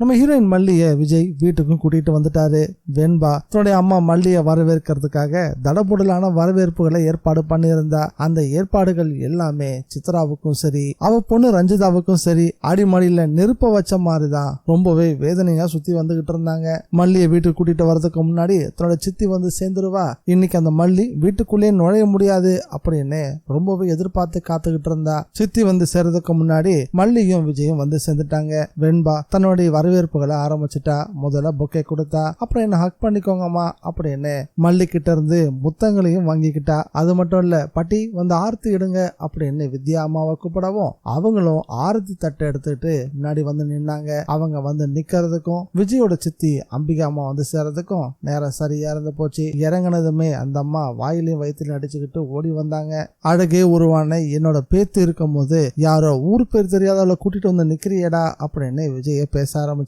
நம்ம ஹீரோயின் மல்லிய விஜய் வீட்டுக்கும் கூட்டிட்டு வந்துட்டாரு. வெண்பா தன்னுடைய அம்மா மல்லிய வரவேற்கிறதுக்காக தடபுடலான வரவேற்புகளை ஏற்பாடு பண்ணியிருந்தா. அந்த ஏற்பாடுகள் எல்லாமே சித்ராவுக்கும் சரி அவ பொண்ணு ரஞ்சிதாவுக்கும் சரி அடிமடியில நெருப்ப வச்ச மாதிரிதான் ரொம்பவே வேதனையா சுத்தி வந்துகிட்டு இருந்தாங்க. மல்லிய வீட்டுக்கு கூட்டிட்டு வர்றதுக்கு முன்னாடி தன்னோட சித்தி வந்து சேர்ந்துருவா, இன்னைக்கு அந்த மல்லி வீட்டுக்குள்ளே நுழைய முடியாது அப்படின்னு ரொம்பவே எதிர்பார்த்து காத்துக்கிட்டு இருந்தா. சித்தி வந்து சேர்றதுக்கு முன்னாடி மல்லியும் விஜயும் வந்து சேர்ந்துட்டாங்க. வெண்பா தன்னுடைய வரவேற்புகளை ஆரம்பிச்சுட்டா. முதல்ல பொக்கே கொடுத்தா, அப்புறம் என்ன ஹக் பண்ணிக்கோங்கம்மா அப்படின்னு மல்லி கிட்ட இருந்து முத்தங்களையும் வாங்கிக்கிட்டா. அது மட்டும் இல்ல, பட்டி வந்து ஆர்த்தி எடுங்க அப்படின்னு வித்யா அம்மாவை கூப்பிடவும் அவங்களும் ஆரத்தி தட்டை எடுத்துட்டு முன்னாடி வந்து நின்னாங்க. அவங்க வந்து நிக்கிறதுக்கும் விஜயோட சித்தி அம்பிகா அம்மா வந்து சேர்றதுக்கும் நேரம் சரியா இருந்து போச்சு. இறங்கினதுமே அந்த அம்மா வாயிலையும் வயிற்றுலையும் அடிச்சுக்கிட்டு ஓடி வந்தாங்க. அழகே உருவான என்னோட பேத்து இருக்கும் போது யாரோ ஊர் பேர் தெரியாதவளை கூட்டிட்டு வந்து நிக்கிறியடா அப்படின்னு விஜய பேச ஆரம்பிச்சாங்க.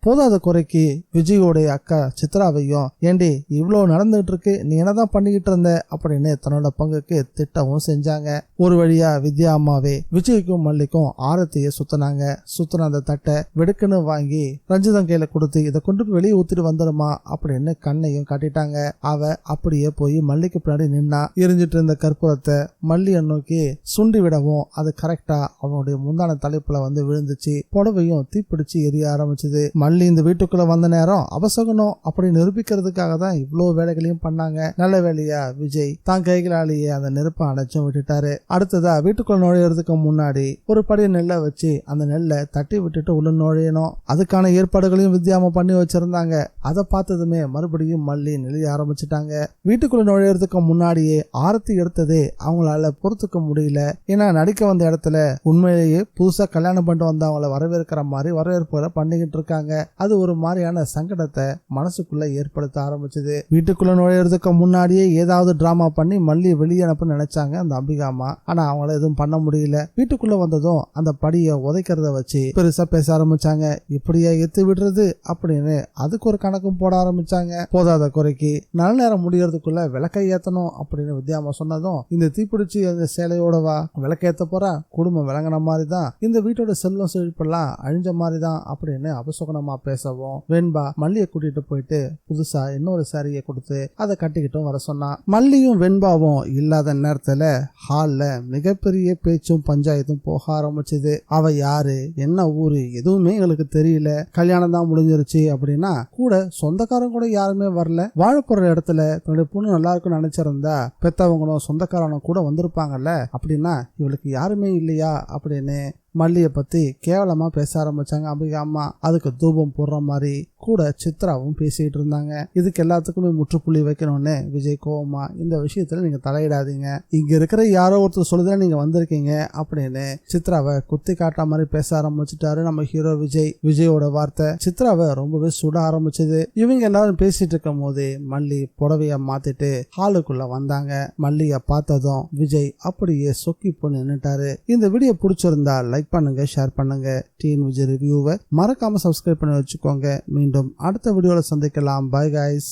போதாத குறைக்கு விஜயோடைய அக்கா சித்ராவையும், ஏண்டி இவ்வளவு நடந்துகிட்டு இருக்கு, நீ என்னதான் பண்ணிக்கிட்டு இருந்த அப்படின்னு தன்னோட பங்குக்கு திட்டவும் செஞ்சாங்க. ஒரு வழியா வித்யா அம்மாவே விஜய்க்கும் மல்லிக்கும் ஆரத்திய சுத்தினாங்க. சுத்தின அந்த தட்டை வெடுக்குன்னு வாங்கி ரஞ்சிதம் கையில கொடுத்து இதை கொண்டு வெளியே ஊத்திட்டு வந்துடுமா அப்படின்னு கண்ணையும் காட்டிட்டாங்க. அவ அப்படியே போய் மல்லிக்கு பின்னாடி நின்னா. எரிஞ்சிட்டு இருந்த கற்பூரத்தை மல்லியை நோக்கி சுண்டி விடவும் அது கரெக்டா அவனுடைய முந்தான தலைப்புல வந்து விழுந்துச்சு. புடவையும் தீப்பிடிச்சு எரிய ஆரம்பிச்சது. மல்லி இந்த வீட்டுக்குள்ள வந்த நேரம் அவசகணும் அப்படி நிரூபிக்கிறதுக்காக தான் இவ்வளவு வேலைகளையும் பண்ணாங்க. நல்ல வேலையா விஜய் தான் கைகளாலேயே அந்த நெருப்பை அணைச்சும் விட்டுட்டாரு. அடுத்ததா வீட்டுக்குள்ள நுழையறதுக்கு முன்னாடி ஒரு படி நெல்லை வச்சு அந்த நெல்லை தட்டி விட்டுட்டு உள்ள நுழையணும். அதுக்கான ஏற்பாடுகளையும் வித்யாம பண்ணி வச்சிருந்தாங்க. அதை பார்த்ததுமே மறுபடியும் மல்லி நெளிய ஆரம்பிச்சுட்டாங்க. வீட்டுக்குள்ள நுழையறதுக்கு முன்னாடியே ஆரத்தி எடுத்ததே அவங்களால பொறுத்துக்க முடியல. ஏன்னா நடிக்க வந்த இடத்துல உண்மையிலேயே புதுசா கல்யாணம் பண்ணிட்டு வந்து அவங்கள வரவேற்கிற மாதிரி வரவேற்புகளை பண்ணிக்கிட்டு இருக்காங்க. அது ஒரு மாதிரியான சங்கடத்தை மனசுக்குள்ள ஏற்படுத்த ஆரம்பிச்சது. வீட்டுக்குள்ள நுழையறதுக்கு முன்னாடியே ஏதாவது டிராமா பண்ணி மல்லி வெளியே அனுப்ப நினைச்சாங்க அந்த அம்பிகா அம்மா. ஆனா அவங்கள எதுவும் பண்ண முடியல. வீட்டுக்குள்ள வந்ததும் அந்த படியை உதைக்கிறத வச்சு பெருசா பேச ஆரம்பிச்சாங்க. இப்படியா எத்து விடுறது அப்படின்னு அதுக்கு ஒரு கணக்கும் போட ஆரம்பிச்சாங்க. போதாத குறைக்கு நல்ல நேரம் முடியறதுக்குள்ள விளக்கை ஏத்தணும் அப்படின்னு வித்யாமா சொன்னதும், இந்த தீப்பிடிச்சு அந்த சேலையோடவா விளக்கேத்த போறா, குடும்பம் விளங்கின மாதிரிதான், இந்த வீட்டோட செல்வம் செழிப்பெல்லாம் அழிஞ்ச மாதிரிதான் அப்படின்னு அபசகுணமா பேசவும் வெண்பா மல்லியை கூட்டிட்டு போயிட்டு புதுசா இன்னொரு சாரியை கொடுத்து அதை கட்டிக்கிட்டும் வர சொன்னா. மல்லியும் வெண்பாவும் இல்லாத நேரத்துல ஹால்ல மிகப்பெரிய பேச்சும் பஞ்சாயத்தும் போக ஆரம்பிச்சது. அவ யாரு, என்ன ஊரு எதுவுமே எங்களுக்கு தெரியல, கல்யாணம் தான் முடிஞ்சிருச்சு அப்படின்னா கூட சொந்தக்காரங்க கூட யாருமே வரல, வாழப்போற இடத்துல தன்னுடைய பொண்ணு நல்லா இருக்குன்னு நினைச்சிருந்தா பெத்தவங்களும் சொந்தக்காரனும் கூட வந்திருப்பாங்கல்ல, அப்படின்னா இவளுக்கு யாருமே இல்லையா அப்படின்னு மல்லியை பத்தி கேவலமா பேச ஆரம்பிச்சாங்க அம்பிகா அம்மா. அதுக்கு தூபம் போடுற மாதிரி கூட சித்ராவும் பேசிட்டு இருந்தாங்க. இதுக்கு எல்லாத்துக்குமே முற்றுப்புள்ளி வைக்கணும்னு விஜய் கோவமா, இந்த விஷயத்துல நீங்க தலையிடாதீங்க, இங்க இருக்கிற யாரோ ஒருத்தர் சொல்லுதான் நீங்க வந்திருக்கீங்க அப்படின்னு சித்ராவை குத்தி காட்டுற மாதிரி பேச ஆரம்பிச்சுட்டாரு நம்ம ஹீரோ விஜய். விஜயோட வார்த்தை சித்ராவை ரொம்பவே சுட ஆரம்பிச்சது. இவங்க எல்லாரும் பேசிட்டு இருக்கும் போது மல்லி புடவைய மாத்திட்டு ஹாலுக்குள்ள வந்தாங்க. மல்லிய பார்த்ததும் விஜய் அப்படியே சொக்கி போய் நின்னுட்டாரு. இந்த வீடியோ பிடிச்சிருந்தா லைக் பண்ணுங்க, ஷேர் பண்ணுங்க. டிஎன் விஜய் ரிவ்யூவை மறக்காம சப்ஸ்கிரைப் பண்ணி வச்சுக்கோங்க. மீண்டும் அடுத்த வீடியோல சந்திக்கலாம். Bye guys.